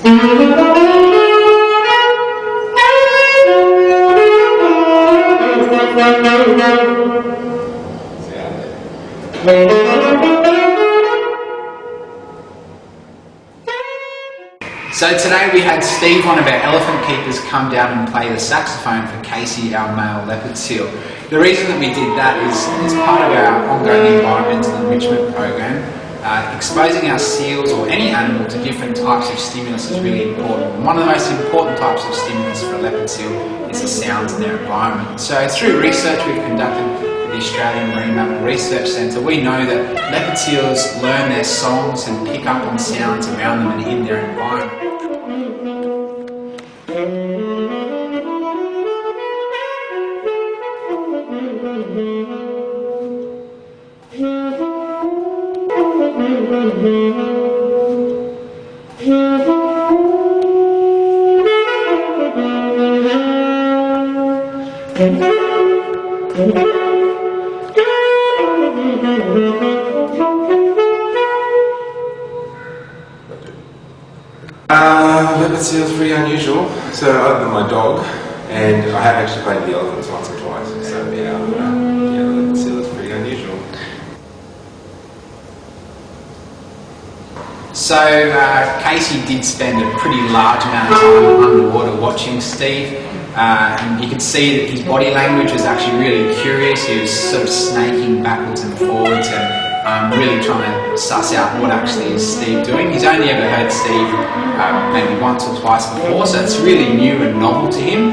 So today we had Steve, one of our elephant keepers, come down and play the saxophone for Casey, our male leopard seal. The reason that we did that is as part of our ongoing environmental enrichment program. Exposing our seals or any animal to different types of stimulus is really important. And one of the most important types of stimulus for a leopard seal is the sounds in their environment. So through research we've conducted with the Australian Marine Mammal Research Centre, we know that leopard seals learn their songs and pick up on sounds around them and in their environment. Leopard seal's pretty unusual, so other than my dog, and I have actually played the elephants once or twice, so yeah, the leopard seal is pretty unusual. So Casey did spend a pretty large amount of time underwater watching Steve, and you could see that his body language was actually really curious. He was sort of snaking backwards and forwards and really trying to suss out what actually is Steve doing. He's only ever heard Steve maybe once or twice before, so it's really new and novel to him.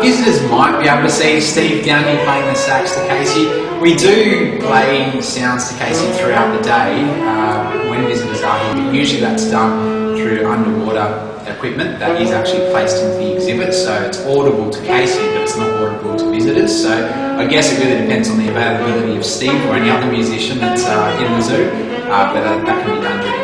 Visitors might be able to see Steve down here playing the sax to Casey. We do play sounds to Casey throughout the day when visitors are here, but usually that's done through underwater equipment that is actually placed into the exhibit, so it's audible to Casey but it's not audible to visitors. So I guess it really depends on the availability of Steve or any other musician that's in the zoo, but that can be done during